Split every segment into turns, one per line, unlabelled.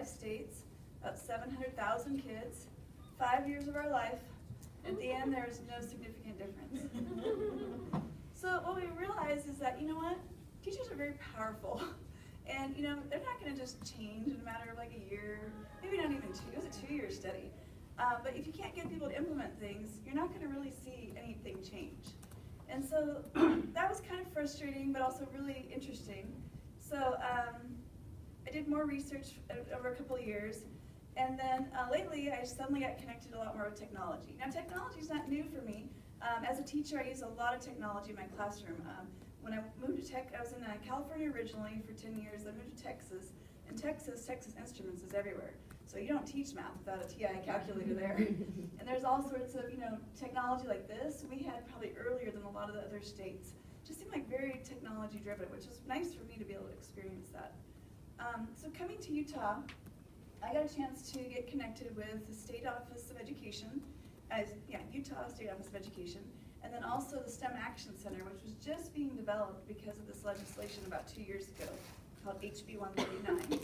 5 states, about 700,000 kids, 5 years of our life. At the end, there is no significant difference. So what we realized is that, you know what? Teachers are very powerful. And, you know, they're not going to just change in a matter of like a year, maybe not even 2. It was a 2-year study. But if you can't get people to implement things, you're not going to really see anything change. And so that was kind of frustrating, but also really interesting. So I did more research over a couple of years. And then lately, I suddenly got connected a lot more with technology. Now, technology is not new for me. As a teacher, I use a lot of technology in my classroom. When I moved to I was in California originally for 10 years. I moved to Texas. In Texas, Texas Instruments is everywhere. So you don't teach math without a TI calculator there. And there's all sorts of, you know, technology like this we had probably earlier than a lot of the other states. Just seemed like very technology driven, which was nice for me to be able to experience that. So coming to Utah, I got a chance to get connected with the State Office of Education, Utah State Office of Education, and then also the STEM Action Center, which was just being developed because of this legislation about 2 years ago called HB 139.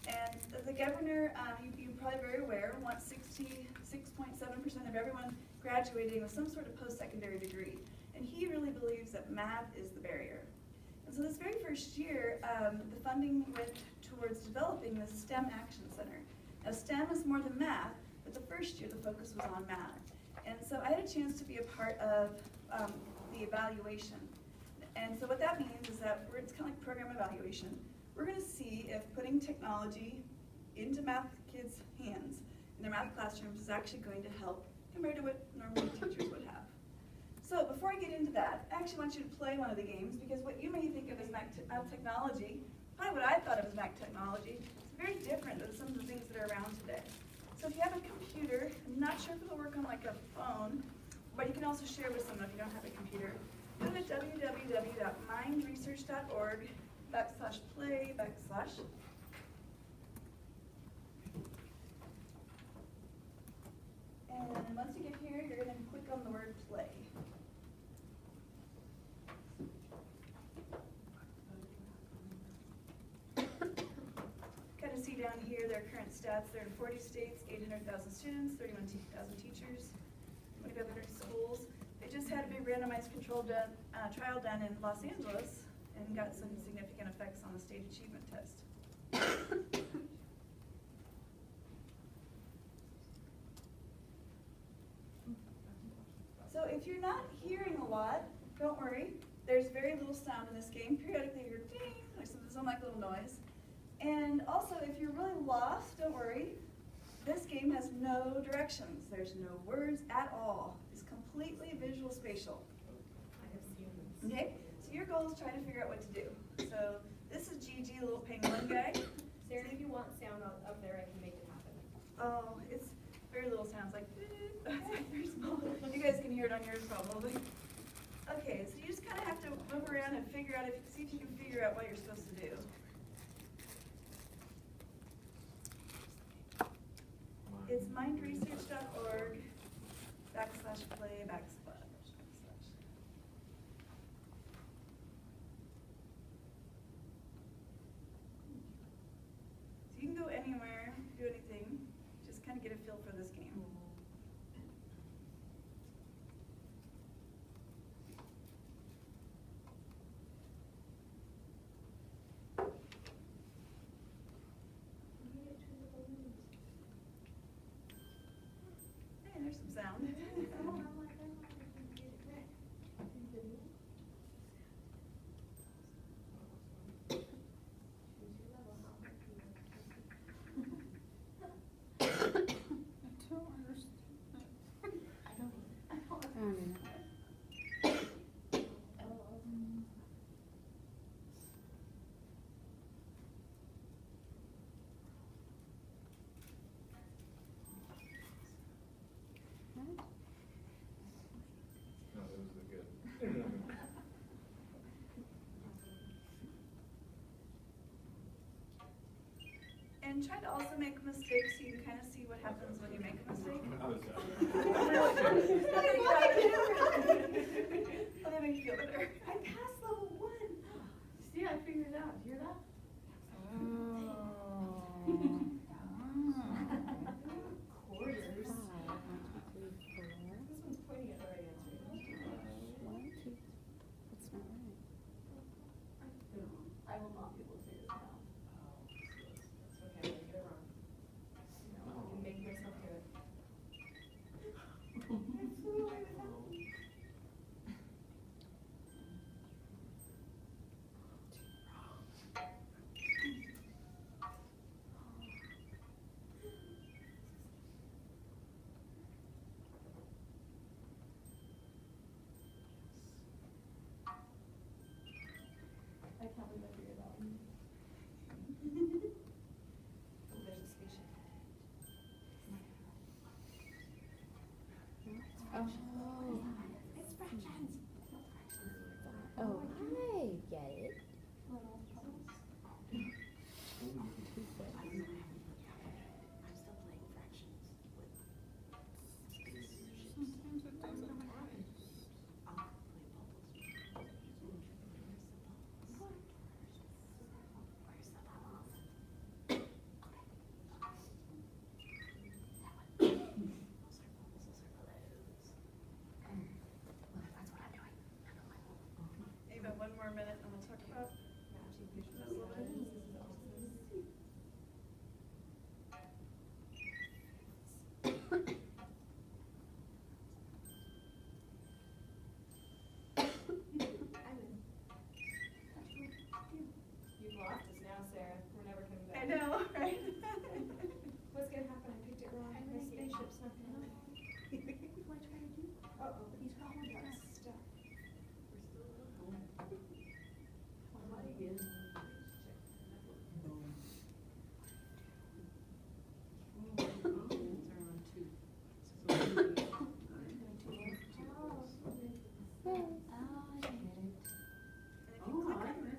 And the governor, you're probably very aware, wants 66.7% of everyone graduating with some sort of post-secondary degree. And he really believes that math is the barrier. And so this very first year, the funding went towards developing the STEM Action Center. Now STEM is more than math, but the first year the focus was on math. And so I had a chance to be a part of the evaluation. And so what that means is that it's kind of like program evaluation. We're going to see if putting technology into math kids' hands in their math classrooms is actually going to help compared to what normally teachers would have. So before I get into that, I actually want you to play one of the games, because what you may think of as math technology, probably what I thought of as math technology, is very different than some of the things that are around today. So if you have a computer, I'm not sure if it'll work on like a phone, but you can also share with someone if you don't have a computer. Go to www.mindresearch.org/play/. And once you get here, you're going to click on the word play. Kind of see down here their current stats. They're in 40 states, 800,000 students, 31,000 teachers, 2,500 schools. They just had a big randomized controlled trial done in Los Angeles and got some significant effects on the state achievement test. So if you're not hearing a lot, don't worry. There's very little sound in this game. Periodically you hear ding, like some like little noise. And also, if you're really lost, don't worry. This game has no directions. There's no words at all. It's completely visual spatial.
I have seen this.
Okay? So your goal is try to figure out what to do. So this is Gigi, the little penguin guy.
Sarah, if you want sound up there, I can make it happen.
Oh, it's very little sounds, like it's like very small. You guys can hear it on yours probably. Okay, so you just kind of have to move around and figure out, see if you can figure out what you're supposed to do. It's mindresearch.org/play/. So you can go anywhere, do anything, just kind of get a feel for this game. Hey, there's some sound. And try to also make mistakes so you can kind of see what happens when you make a mistake. That'll make you feel better.
I passed level 1. See, I figured it out. Hear that?
Oh.
more minute and we'll talk about
Matching visual
that a little bit.
signs. This is awesome. You've lost us now, Sarah. We're never coming back.
I know, right?
What's gonna happen? I picked it wrong. My spaceship's not gonna help. Uh-oh. He's probably got stuck.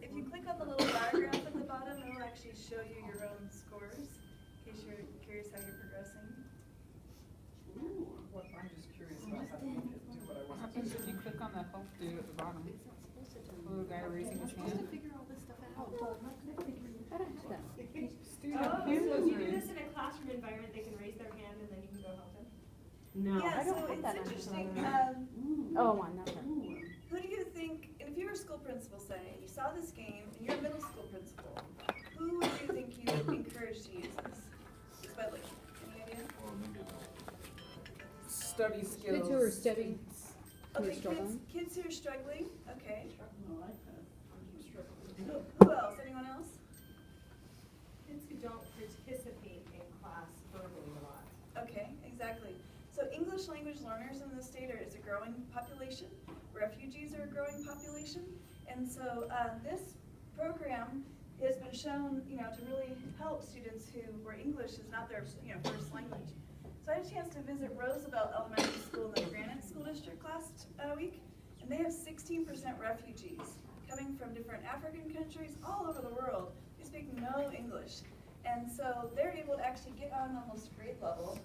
If you click on the little bar graph at the bottom, it'll actually show you your own scores, in case you're curious how you're progressing.
Well, I'm just curious about how to do what I
What
want to
happens
do.
if you click on that help dude at the bottom? The little guy raising his hand? Student
Oh,
hand
so if
was
you do
raised.
this in a classroom environment, they can raise their hand and then you can go help them?
No.
Yeah,
I don't
so
put
it's
that on
interesting.
Oh, on that one.
Who do you think, if you were a school principal, say, and you saw this game, and you're a middle school principal, who would you think you would encourage to use this? But like, any idea?
Study skills.
Kids who are studying, who are
Okay,
struggling.
kids who are struggling, okay.
I like that. I'm struggling.
Who else? Anyone else?
Kids who don't participate in class verbally a lot.
Okay, exactly. So English language learners in the state is a growing population. Refugees are a growing population. And so this program has been shown, to really help students where English is not their, first language. So I had a chance to visit Roosevelt Elementary School in the Granite School District last week, and they have 16% refugees coming from different African countries all over the world who speak no English. And so they're able to actually get on almost grade level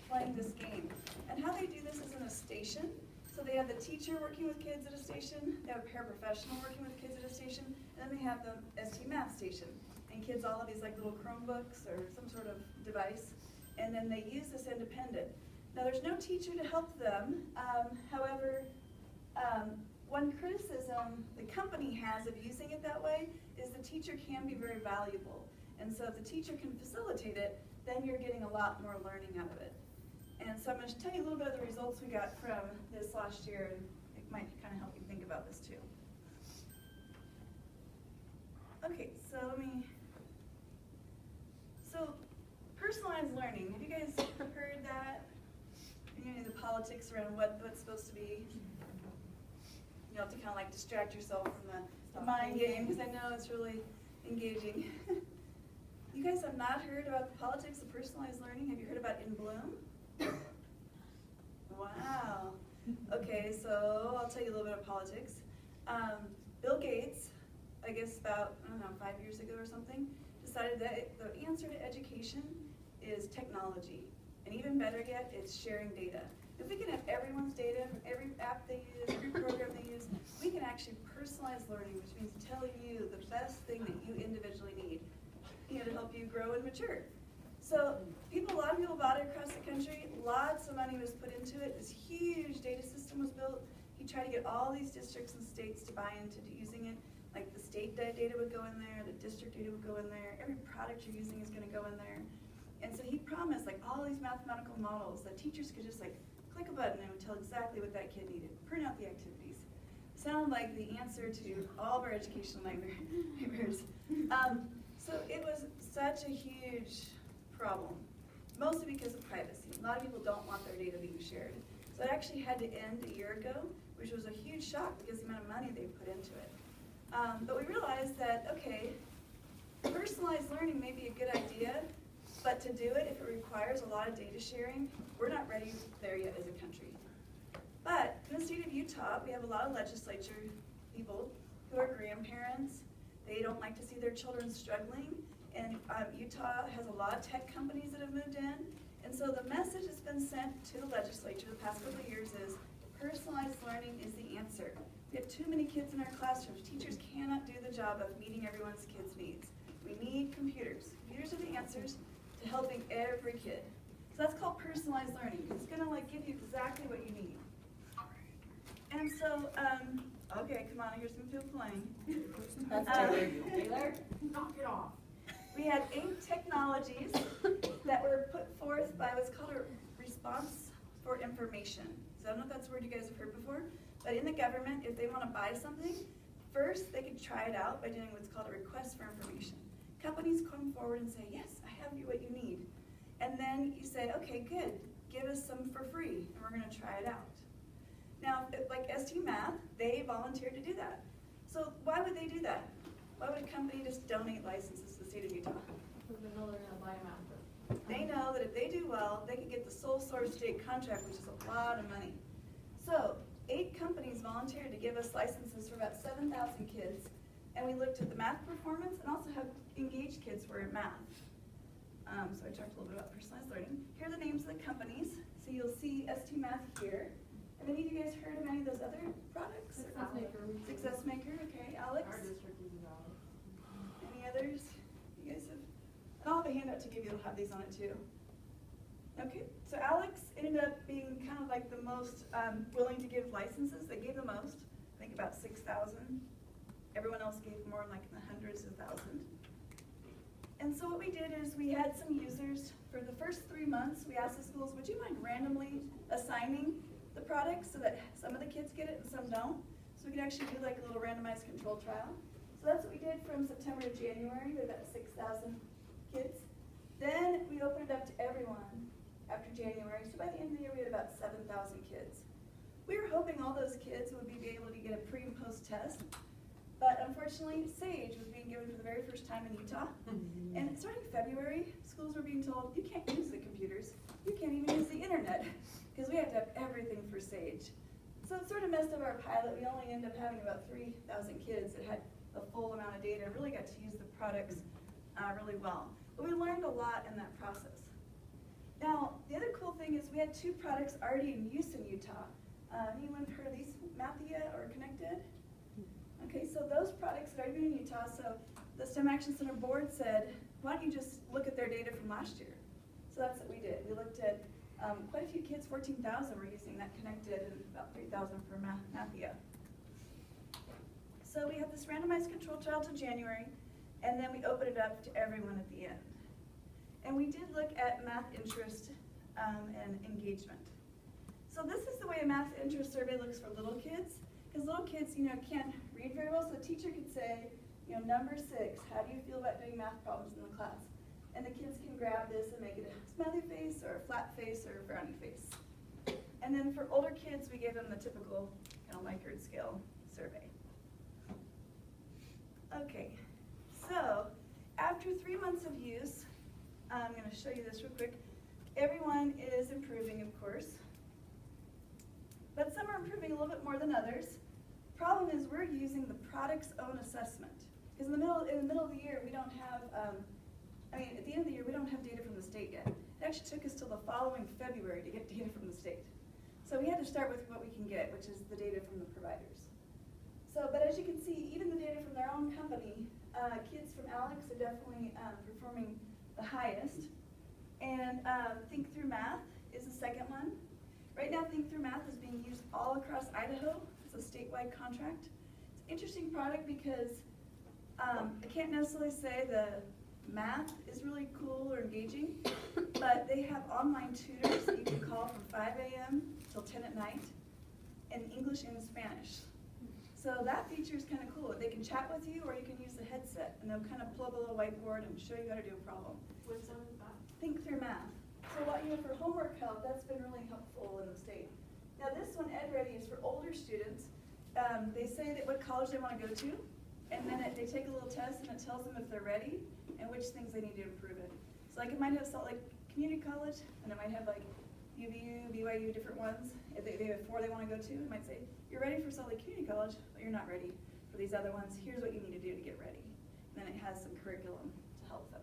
playing this game. And how they do this is in a station. So they have the teacher working with kids at a station, they have a paraprofessional working with kids at a station, and then they have the StMath station. And kids all have these like little Chromebooks or some sort of device, and then they use this independent. Now there's no teacher to help them. However, one criticism the company has of using it that way is the teacher can be very valuable. And so if the teacher can facilitate it, then you're getting a lot more learning out of it. And so I'm going to tell you a little bit of the results we got from this last year, and it might kind of help you think about this too. Okay, so personalized learning. Have you guys heard that? Any of the politics around what's supposed to be? You have to kind of like distract yourself from the mind game, because I know it's really engaging. You guys have not heard about the politics of personalized learning? Have you heard about In Bloom? Wow. Okay, so I'll tell you a little bit of politics. Bill Gates, I guess about, 5 years ago or something, decided that the answer to education is technology. And even better yet, it's sharing data. If we can have everyone's data, every app they use, every program they use, we can actually personalize learning, which means tell you the best thing that you individually need, to help you grow and mature. So a lot of people bought it across the country. Lots of money was put into it. This huge data system was built. He tried to get all these districts and states to buy into using it. Like the state data would go in there, the district data would go in there, every product you're using is going to go in there. And so he promised all these mathematical models that teachers could just click a button and it would tell exactly what that kid needed, print out the activities. Sounded like the answer to all of our educational nightmares. So it was such a huge problem, mostly because of privacy. A lot of people don't want their data being shared. So it actually had to end a year ago, which was a huge shock because of the amount of money they put into it. But we realized that, okay, personalized learning may be a good idea, but to do it, if it requires a lot of data sharing, we're not ready there yet as a country. But in the state of Utah, we have a lot of legislature people who are grandparents. They don't like to see their children struggling. And Utah has a lot of tech companies that have moved in. And so the message that's been sent to the legislature the past couple of years is personalized learning is the answer. We have too many kids in our classrooms. Teachers cannot do the job of meeting everyone's kids' needs. We need computers. Computers are the answers to helping every kid. So that's called personalized learning. It's going to give you exactly what you need. And so Okay, come on, here's some people playing.
That's
Taylor, knock it off.
We had 8 technologies that were put forth by what's called a response for information. So I don't know if that's a word you guys have heard before, but in the government, if they want to buy something, first they could try it out by doing what's called a request for information. Companies come forward and say, yes, I have you what you need. And then you say, okay, good, give us some for free, and we're going to try it out. Now, like StMath, they volunteered to do that. So why would they do that? Why would a company just donate licenses to the state of Utah?
Because they know they're gonna buy them after.
They know that if they do well, they could get the sole source state contract, which is a lot of money. So 8 companies volunteered to give us licenses for about 7,000 kids, and we looked at the math performance and also how engaged kids were in math. So I talked a little bit about personalized learning. Here are the names of the companies. So you'll see StMath here. Have any of you guys heard of any of those other products?
Success Maker.
Success Maker, okay. Alex?
Our district uses Alex.
Any others? You guys have? I'll have a handout to give you. It'll have these on it too. Okay, so Alex ended up being kind of like the most willing to give licenses. They gave the most, I think about 6,000. Everyone else gave more, like in the hundreds of thousands. And so what we did is we had some users. For the first 3 months, we asked the schools, would you mind randomly assigning the products so that some of the kids get it and some don't? So we could actually do like a little randomized control trial. So that's what we did from September to January. We had about 6,000 kids. Then we opened it up to everyone after January. So by the end of the year, we had about 7,000 kids. We were hoping all those kids would be able to get a pre and post test. But unfortunately, SAGE was being given for the very first time in Utah. And starting February, schools were being told, you can't use the computers. You can't even use the internet, because we have to have everything for SAGE. So it sort of messed up our pilot. We only ended up having about 3,000 kids that had a full amount of data and really got to use the products really well. But we learned a lot in that process. Now, the other cool thing is we had 2 products already in use in Utah. Anyone heard of these, Mathia or Connected? Okay, so those products had already been in Utah, so the STEM Action Center board said, why don't you just look at their data from last year? So that's what we did. We looked at quite a few kids, 14,000 were using that Connected and about 3,000 for Mathia. So we had this randomized control trial till January, and then we opened it up to everyone at the end. And we did look at math interest and engagement. So this is the way a math interest survey looks for little kids. Because little kids, can't read very well, so a teacher could say, number 6, how do you feel about doing math problems in the class? And the kids can grab this and make it a smiley face or a flat face or a frowny face. And then for older kids, we gave them the typical Likert scale survey. Okay, so after 3 months of use, I'm going to show you this real quick. Everyone is improving, of course. But some are improving a little bit more than others. Problem is we're using the product's own assessment. Because in the middle of the year, we don't have, at the end of the year, we don't have data from the state yet. It actually took us till the following February to get data from the state. So we had to start with what we can get, which is the data from the providers. So, but as you can see, even the data from their own company, kids from Alex are definitely performing the highest. And Think Through Math is the second one. Right now, Think Through Math is being used all across Idaho. It's a statewide contract. It's an interesting product because I can't necessarily say the math is really cool or engaging, but they have online tutors that you can call from 5 a.m. till 10 at night in English and Spanish. So that feature is kind of cool. They can chat with you or you can use the headset and they'll kind of pull up a little whiteboard and show you how to do a problem.
What's on that?
Think Through Math. So for homework help, that's been really helpful in the state. Now this one, Ed Ready, is for older students. They say that what college they want to go to, and then they take a little test and it tells them if they're ready and which things they need to improve in. So like it might have Salt Lake Community College, and it might have like UVU, BYU, different ones. If they have 4 they want to go to, it might say, you're ready for Salt Lake Community College, but you're not ready for these other ones. Here's what you need to do to get ready. And then it has some curriculum to help them.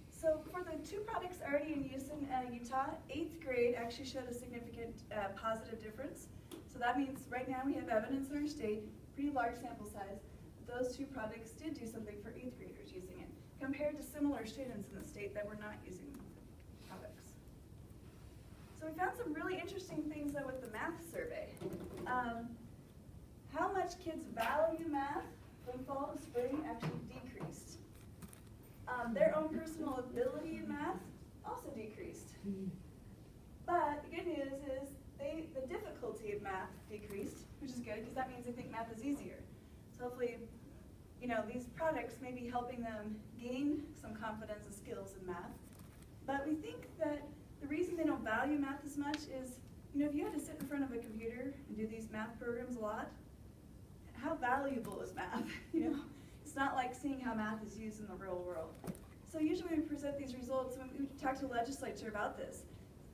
So for the 2 products already in use in Utah, 8th grade actually showed a significant positive difference. So that means right now we have evidence in our state, pretty large sample size, that those 2 products did do something for 8th graders using it, compared to similar students in the state that were not using products. So we found some really interesting things though with the math survey. How much kids value math from fall to spring actually decreased. Their own personal ability in math also decreased. But the good news is the difficulty of math decreased, which is good because that means they think math is easier. So hopefully, you know, these products may be helping them gain some confidence and skills in math. But we think that the reason they don't value math as much is, you know, if you had to sit in front of a computer and do these math programs a lot, how valuable is math? You know, it's not like seeing how math is used in the real world. So usually when we present these results, when we talk to the legislature about this,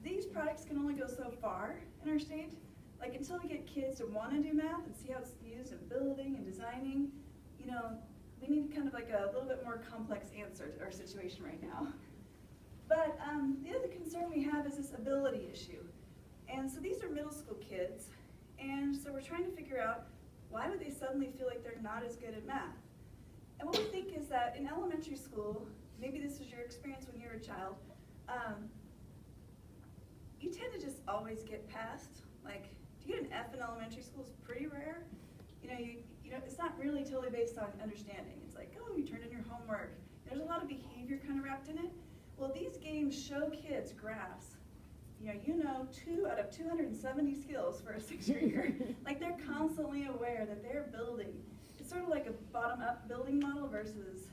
these products can only go so far in our state. Like until we get kids to want to do math and see how it's used in building and designing, you know, we need kind of like a little bit more complex answer to our situation right now. But the other concern we have is this ability issue. And so these are middle school kids, and so we're trying to figure out why would they suddenly feel like they're not as good at math? And what we think is that in elementary school, maybe this was your experience when you were a child, you tend to just always get passed. Like, to get an F in elementary school is pretty rare. You know, it's not really totally based on understanding. It's like, oh, you turned in your homework. There's a lot of behavior kind of wrapped in it. Well, these games show kids graphs. You know, 2 out of 270 skills for a 6th grader. Like they're constantly aware that they're building. It's sort of like a bottom-up building model versus,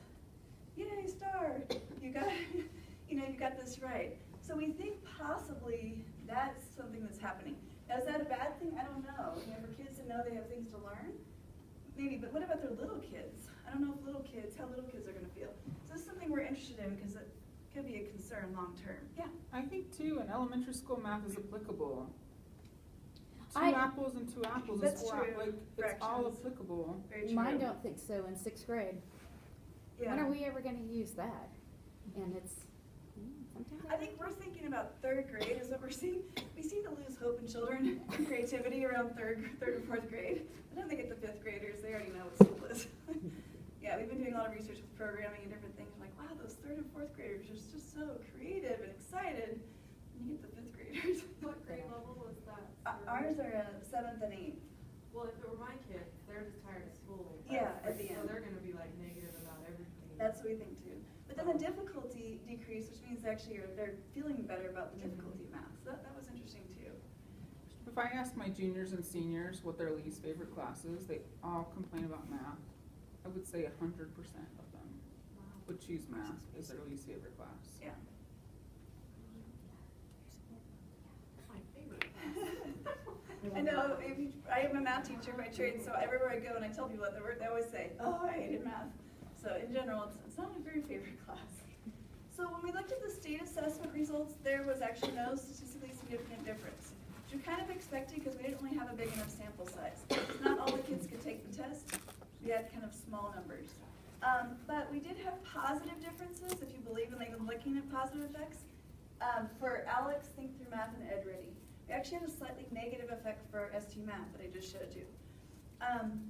yay, star, you got this right. So we think possibly that's something that's happening. Now, is that a bad thing? I don't know. You know, for kids to know they have things to learn, maybe. But what about their little kids? I don't know if how little kids are going to feel. So this is something we're interested in because it could be a concern long term. Yeah.
I think too, in elementary school math is applicable. Two
I-
apples and 2 apples
That's
is 4
true.
like it's all
Fractions.
applicable.
Very true.
Mine don't think so in 6th grade.
Yeah.
When are we ever gonna use that? And it's, sometimes.
I think we're thinking about 3rd grade is what we're seeing. We seem to lose hope in children and creativity around 3rd or 4th grade. I don't think at the 5th graders, they already know what school is. Yeah, we've been doing a lot of research with programming and different things. We're like, wow, those 3rd and 4th graders are just so creative and excited. And you get the 5th graders.
What grade level was that?
Ours are 7th and 8th.
Well, if it were my kids, they're just tired of school.
Yeah, at the
So
end.
they're gonna be like negative about everything.
That's what we think too. But then the difficulty decreased, which means actually they're feeling better about the difficulty of math. So that was interesting too.
If I ask my juniors and seniors what their least favorite class is, they all complain about math. I would say 100% of them would choose math as their least favorite class.
Yeah.
My favorite.
I know, I am a math teacher by trade, so everywhere I go and I tell people that they always say, oh, I hated math. So in general, it's not my very favorite class. So when we looked at the state assessment results, there was actually no statistically significant difference, which we kind of expected because we didn't really have a big enough sample size. Not all the kids could take the test. We had kind of small numbers. But we did have positive differences, if you believe in even looking at positive effects. For Alex, Think Through Math, and Ed Ready. We actually had a slightly negative effect for StMath that I just showed you.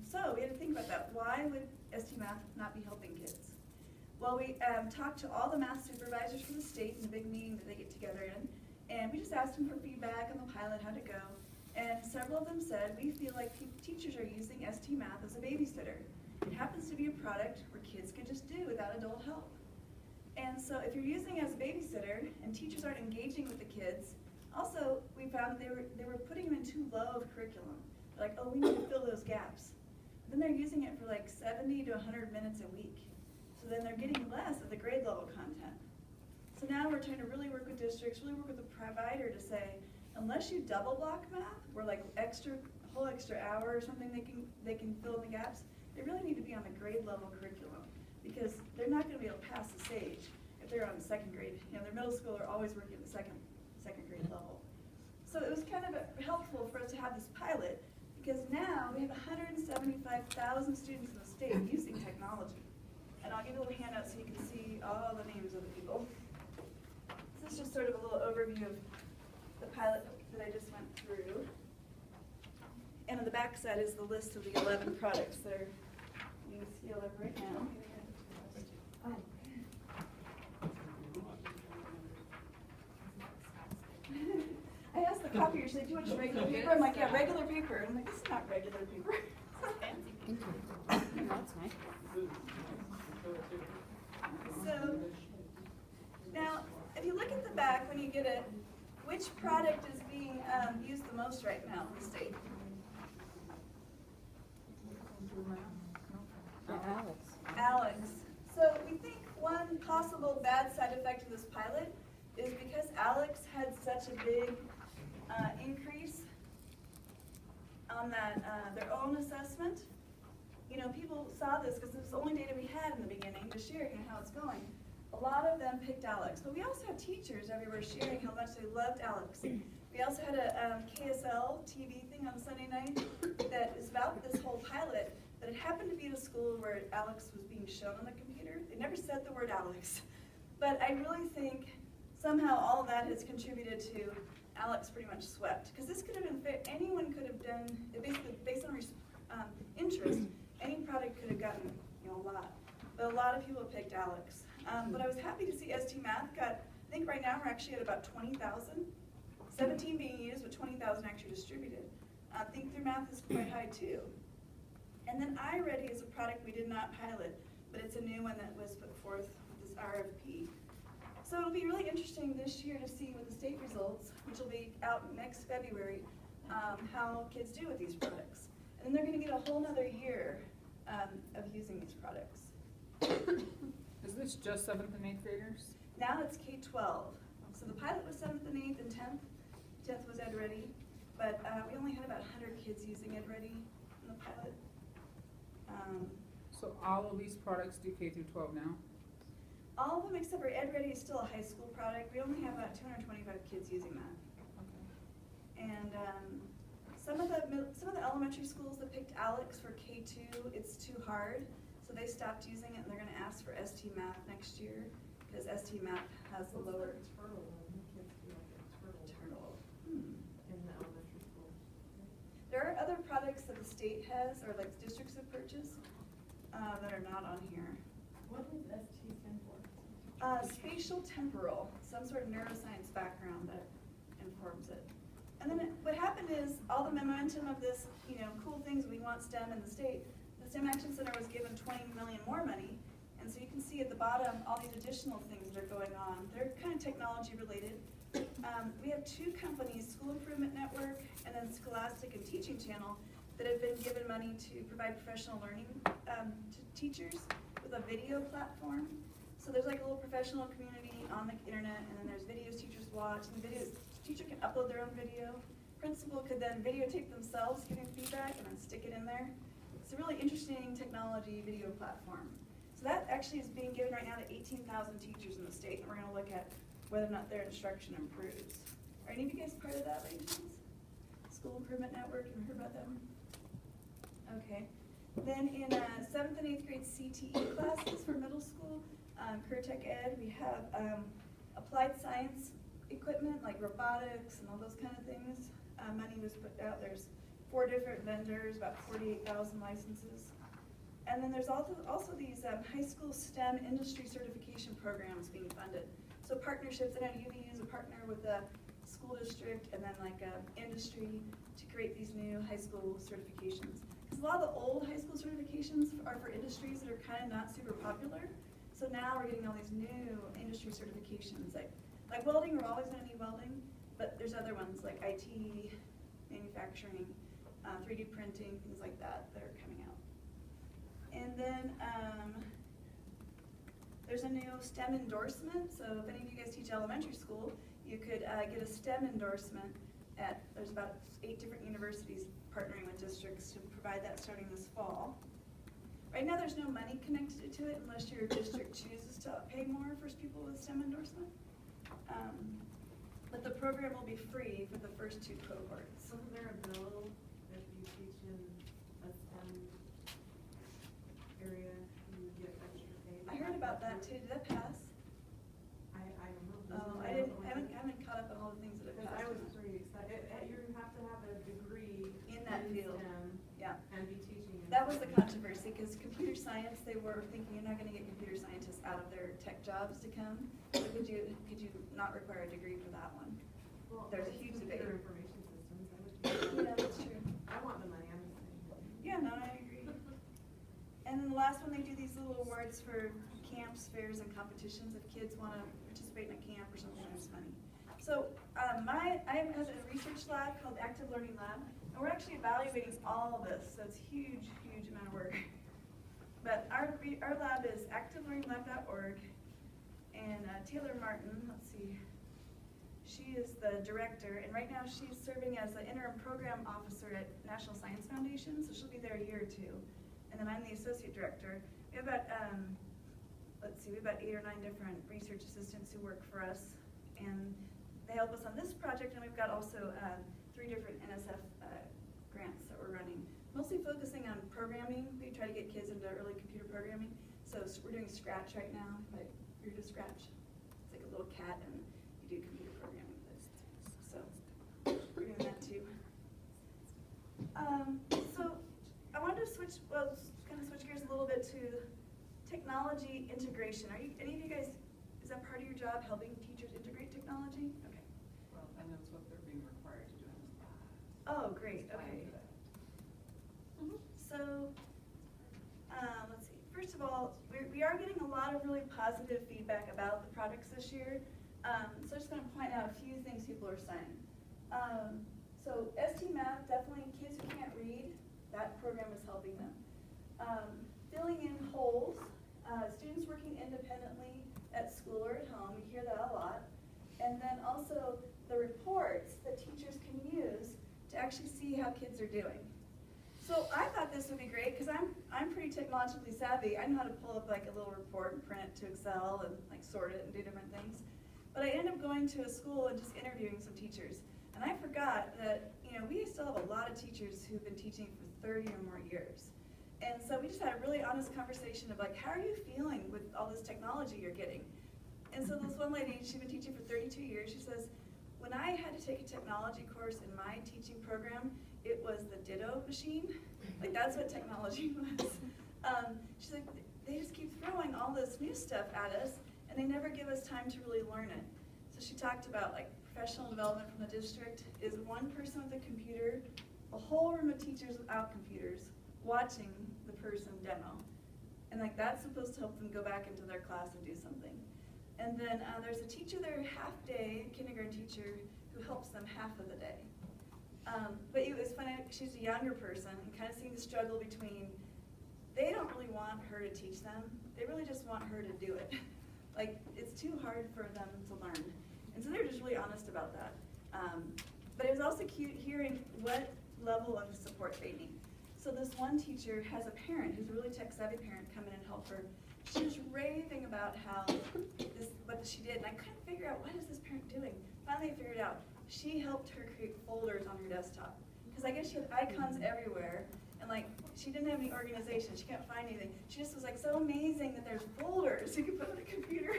So we had to think about that. Why would StMath not be helping kids? Well, we talked to all the math supervisors from the state in the big meeting that they get together in, and we just asked them for feedback on the pilot, how to go. And several of them said, we feel like teachers are using StMath as a babysitter. It happens to be a product where kids can just do without adult help. And so if you're using it as a babysitter and teachers aren't engaging with the kids, also we found they were putting them in too low of curriculum. They're like, oh, we need to fill those gaps. Then they're using it for like 70 to 100 minutes a week. So then they're getting less of the grade level content. So now we're trying to really work with districts, really work with the provider to say, unless you double block math, where like whole extra hour or something they can fill in the gaps, they really need to be on the grade level curriculum because they're not going to be able to pass the stage if they're on 2nd grade. You know, their middle school are always working at the second grade level. So it was kind of helpful for us to have this pilot because now we have 175,000 students in the state using technology. And I'll give you a little handout so you can see all the names of the people. This is just sort of a little overview of the pilot that I just went through. And on the back side is the list of the 11 products that are you can see 11 right now. Oh. I copier, she's like, do you want just regular paper? I'm like, yeah, regular paper. And I'm like, this is not regular paper.
Thank you. That's nice.
So, now, if you look at the back when you get it, which product is being used the most right now in the state?
Alex.
Alex. So we think one possible bad side effect of this pilot is because Alex had such a big increase on that their own assessment. You know, people saw this because it was the only data we had in the beginning to share, you know, how it's going. A lot of them picked Alex, but we also had teachers everywhere sharing how much they loved Alex. We also had a KSL TV thing on Sunday night that is about this whole pilot, but it happened to be at a school where Alex was being shown on the computer. They never said the word Alex. But I really think somehow all of that has contributed to Alex pretty much swept. Because this could have been fair. Anyone could have done, basically based on interest, any product could have gotten, you know, a lot. But a lot of people picked Alex. But I was happy to see StMath got, I think right now we're actually at about 20,000. 17 being used, but 20,000 actually distributed. Think Through Math is quite high too. And then iReady is a product we did not pilot, but it's a new one that was put forth with this RFP. So it'll be really interesting this year to see with the state results, which will be out next February, how kids do with these products. And then they're going to get a whole nother year of using these products.
Is this just 7th and 8th graders?
Now it's K-12. So the pilot was 7th and 8th and 10th. 10th was EdReady. But we only had about 100 kids using EdReady in the pilot.
So all of these products do K through 12 now?
All of them except for EdReady is still a high school product. We only have about 225 kids using that.
Okay.
And some of the elementary schools that picked Alex for K2, it's too hard. So they stopped using it and they're going to ask for StMath next year because StMath has the lower
turtle. Kids do like a turtle in the elementary school.
There are other products that the state has or like districts have purchased that are not on here.
What does ST stand for?
Spatial temporal, some sort of neuroscience background that informs it. And then what happened is all the momentum of this, you know, cool things we want STEM in the state. The STEM Action Center was given 20 million more money, and so you can see at the bottom all these additional things that are going on. They're kind of technology related. We have two companies, School Improvement Network and then Scholastic and Teaching Channel, that have been given money to provide professional learning to teachers with a video platform. So there's like a little professional community on the internet, and then there's videos teachers watch, and the teacher can upload their own video. Principal could then videotape themselves giving feedback and then stick it in there. It's a really interesting technology video platform. So that actually is being given right now to 18,000 teachers in the state, and we're going to look at whether or not their instruction improves. Are any of you guys part of that, ladies? School Improvement Network, have you heard about them? Okay. Then in 7th and 8th grade CTE classes for middle school, Tech Ed, we have applied science equipment like robotics and all those kind of things. Money was put out. There's 4 different vendors, about 48,000 licenses. And then there's also these high school STEM industry certification programs being funded. So partnerships, I know UVU is a partner with a school district and then like industry to create these new high school certifications. Because a lot of the old high school certifications are for industries that are kind of not super popular. So now we're getting all these new industry certifications. Like welding, we're always going to need welding, but there's other ones like IT, manufacturing, 3D printing, things like that that are coming out. And then there's a new STEM endorsement. So if any of you guys teach elementary school, you could get a STEM endorsement there's about 8 different universities partnering with districts to provide that starting this fall. Right now there's no money connected to it unless your district chooses to pay more for people with STEM endorsement. But the program will be free for the first 2 cohorts.
Isn't there a bill if you teach in a STEM area, you get extra pay?
I heard about that too. Did that pass?
I don't know.
Oh, I haven't caught up on all the things that have
Because
passed.
I was pretty excited. You have to have a degree
In that field.
STEM
Yeah.
and be teaching in
That was the
STEM.
controversy because computer science, they were thinking you're not going to get computer scientists out of their tech jobs to come. So could you not require a degree for that one?
Well,
there's a
it's
huge debate.
computer information systems, I would.
Yeah, that's true.
I want the money, I'm just saying.
Yeah, no, I agree. And then the last one, they do these little awards for camps, fairs, and competitions if kids want to participate in a camp or something that's funny. So I have a research lab called Active Learning Lab, and we're actually evaluating all of this, so it's huge, huge amount of work. But our lab is activelearninglab.org, and Taylor Martin, let's see, she is the director, and right now she's serving as the interim program officer at National Science Foundation, so she'll be there a year or two. And then I'm the associate director. We have about, we have about 8 or 9 different research assistants who work for us, and they help us on this project, and we've got also 3 different NSF grants that we're running, mostly focusing on programming. We try to get kids into early computer programming. So we're doing Scratch right now, like you're to Scratch. It's like a little cat, and you do computer programming with it. So we're doing that too. So I wanted to switch gears a little bit to technology integration. Any of you guys, is that part of your job, helping teachers integrate technology? Okay.
Well, and that's what they're being required to do in this class.
Oh, great, okay. So, let's see. First of all, we are getting a lot of really positive feedback about the products this year. So I'm just going to point out a few things people are saying. So StMath, definitely kids who can't read, that program is helping them. Filling in holes, students working independently at school or at home, you hear that a lot. And then also the reports that teachers can use to actually see how kids are doing. So I thought this would be great because I'm pretty technologically savvy. I know how to pull up like a little report and print it to Excel and like sort it and do different things. But I ended up going to a school and just interviewing some teachers. And I forgot that, we still have a lot of teachers who've been teaching for 30 or more years. And so we just had a really honest conversation of like, how are you feeling with all this technology you're getting? And so this one lady, she'd been teaching for 32 years, she says, when I had to take a technology course in my teaching program, it was the Ditto machine. Like that's what technology was. She's like, they just keep throwing all this new stuff at us and they never give us time to really learn it. So she talked about like professional development from the district is one person with a computer, a whole room of teachers without computers, watching the person demo. And like that's supposed to help them go back into their class and do something. And then there's a teacher there half day, a kindergarten teacher, who helps them half of the day. But it was funny, she's a younger person and kind of seeing the struggle between, they don't really want her to teach them, they really just want her to do it. Like, it's too hard for them to learn. And so they're just really honest about that. But it was also cute hearing what level of support they need. So this one teacher has a parent who's a really tech-savvy parent come in and help her. She was raving about what she did, and I couldn't figure out what is this parent doing. Finally, I figured out. She helped her create folders on her desktop. Because I guess she had icons everywhere, and like, she didn't have any organization. She couldn't find anything. She just was like, so amazing that there's folders you can put on a computer.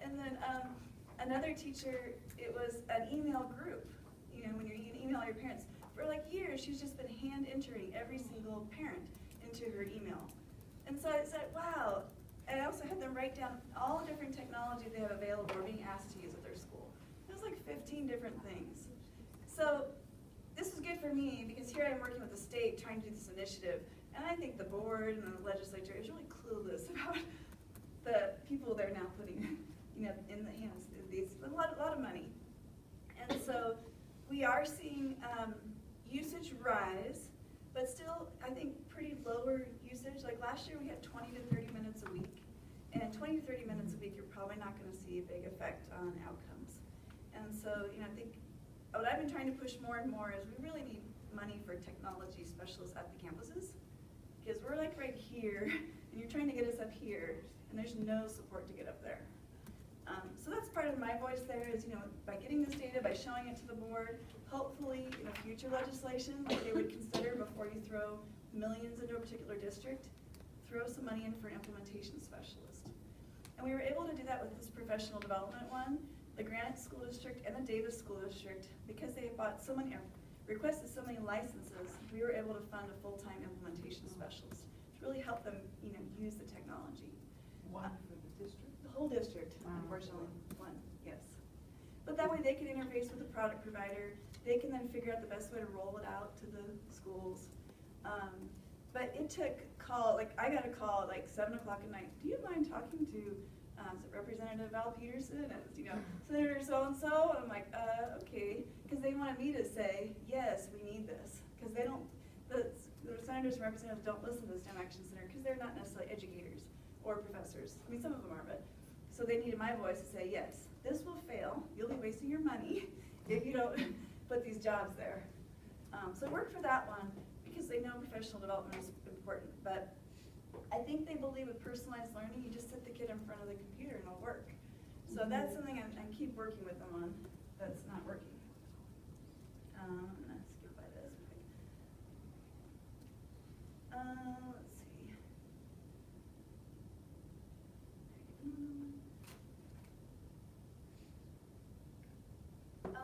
And then another teacher, it was an email group. When you email your parents. For like years, she's just been hand entering every single parent into her email. And so I said, wow. And I also had them write down all the different technology they have available or being asked to use at their school. It was like 15 different things. So this was good for me because here I am working with the state trying to do this initiative. And I think the board and the legislature is really clueless about the people they're now putting in the hands of these, a lot of money. And so we are seeing usage rise, but still, I think, pretty lower usage. Like last year, we had 20 to 30 minutes a week. And 20 to 30 minutes a week, you're probably not going to see a big effect on outcomes. And so, I think what I've been trying to push more and more is we really need money for technology specialists at the campuses. Because we're like right here, and you're trying to get us up here, and there's no support to get up there. So that's part of my voice there is, by getting this data, by showing it to the board, hopefully, future legislation, like they would consider before you throw millions into a particular district, throw some money in for an implementation specialist. And we were able to do that with this professional development one, the Granite School District and the Davis School District, because they bought so many, requested so many licenses, we were able to fund a full-time implementation specialist to really help them, use the technology.
One for the district?
The whole district,
Wow.
unfortunately, one, yes. But that way they can interface with the product provider. They can then figure out the best way to roll it out to the schools. But it took I got a call at like 7 o'clock at night. Do you mind talking to Representative Val Peterson and, Senator so-and-so? And I'm like, okay. Because they wanted me to say, yes, we need this. Because they don't, the senators and representatives don't listen to the STEM Action Center because they're not necessarily educators or professors. I mean, some of them are, but. So they needed my voice to say, yes, this will fail. You'll be wasting your money if you don't put these jobs there. So it worked for that one because they know professional development is important. But I think they believe with personalized learning, you just sit the kid in front of the computer and it'll work. So that's something I keep working with them on that's not working. Let's skip by this. Let's see.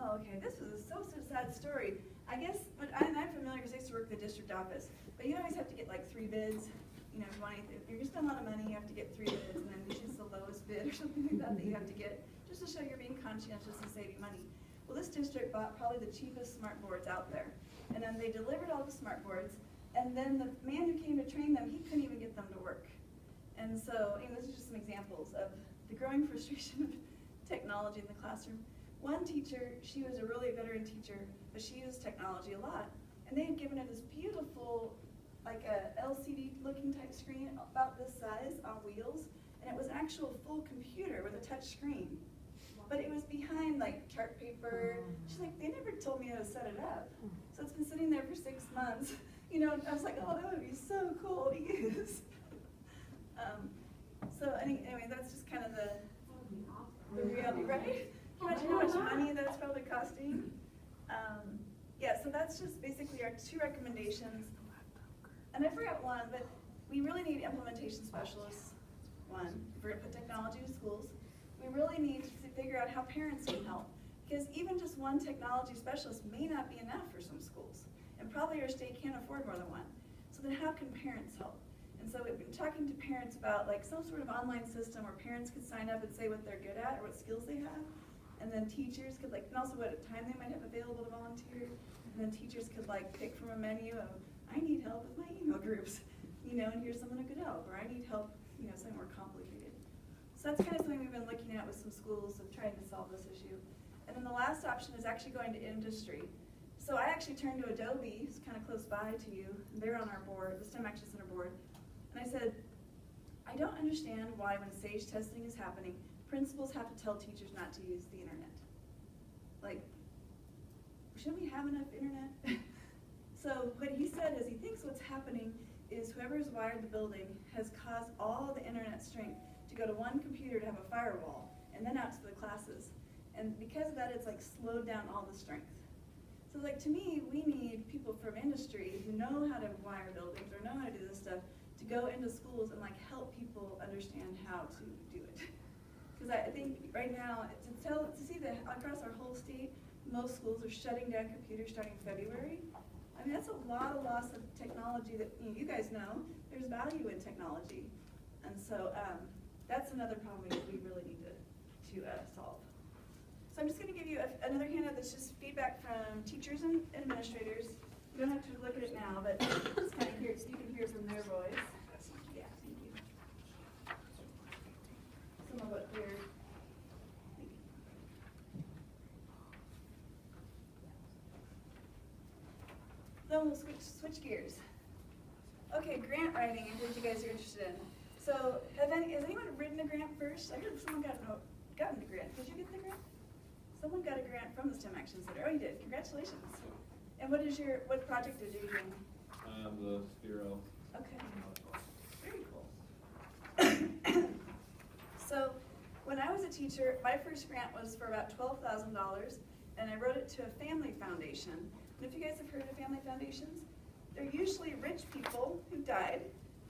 Oh, okay, this was so sad story. I guess, I'm familiar because I used to work at the district office, but you always have to get like 3 bids. You know, if you're going to spend a lot of money, you have to get 3 bids, and then you choose the lowest bid or something like that you have to get, just to show you're being conscientious and saving money. Well, this district bought probably the cheapest smart boards out there, and then they delivered all the smart boards, and then the man who came to train them, he couldn't even get them to work. And so, those are just some examples of the growing frustration of technology in the classroom. One teacher, she was a really veteran teacher, but she used technology a lot, and they had given her this beautiful, like a LCD looking type screen about this size on wheels, and it was actual full computer with a touch screen. But it was behind like chart paper. She's like, they never told me how to set it up. So it's been sitting there for 6 months. I was like, oh, that would be so cool to use. So anyway, that's just kind of the reality, right? Can you imagine how much money that's probably costing? Yeah, so that's just basically our 2 recommendations. And I forgot one, but we really need implementation specialists, one, if we're going to put technology to schools. We really need to figure out how parents can help. Because even just one technology specialist may not be enough for some schools. And probably our state can't afford more than one. So then how can parents help? And so we've been talking to parents about like some sort of online system where parents could sign up and say what they're good at or what skills they have. And then teachers could and also what time they might have available to volunteer. And then teachers could pick from a menu of, I need help with my email groups, and here's someone who could help, or I need help, something more complicated. So that's kind of something we've been looking at with some schools of trying to solve this issue. And then the last option is actually going to industry. So I actually turned to Adobe, who's kind of close by to you. They're on our board, the STEM Action Center board. And I said, I don't understand why when SAGE testing is happening, principals have to tell teachers not to use the internet. Shouldn't we have enough internet? So what he said is he thinks what's happening is whoever's wired the building has caused all the internet strength to go to one computer to have a firewall and then out to the classes. And because of that, it's slowed down all the strength. So to me, we need people from industry who know how to wire buildings or know how to do this stuff to go into schools and help people understand how to do it. Because I think right now, to see that across our whole state, most schools are shutting down computers starting February. I mean, that's a lot of loss of technology that you guys know. There's value in technology. And so that's another problem we really need to solve. So I'm just going to give you another handout that's just feedback from teachers and administrators. You don't have to look at it now, but just kind of hear, so you can hear from their voice. Yeah, thank you. Some of what they're Then we'll switch gears. Okay, grant writing is what you guys are interested in. So has anyone written a grant first? I heard someone gotten a grant. Did you get the grant? Someone got a grant from the STEM Action Center. Oh, you did. Congratulations. And what project did you do?
The Sphero.
Okay. Very cool. So when I was a teacher, my first grant was for about $12,000, and I wrote it to a family foundation. And if you guys have heard of family foundations, they're usually rich people who died,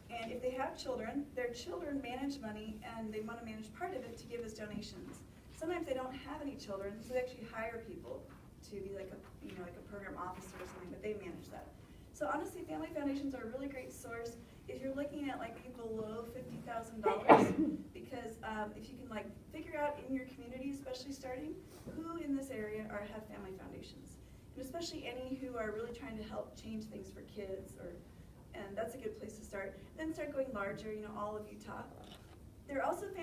and if they have children, their children manage money, and they want to manage part of it to give as donations. Sometimes they don't have any children, so they actually hire people to be like a program officer or something, but they manage that. So honestly, family foundations are a really great source if you're looking at below $50,000, because if you can figure out in your community, especially starting, who in this area have family foundations, and especially any who are really trying to help change things for kids, and that's a good place to start. Then start going larger, all of Utah. There are also family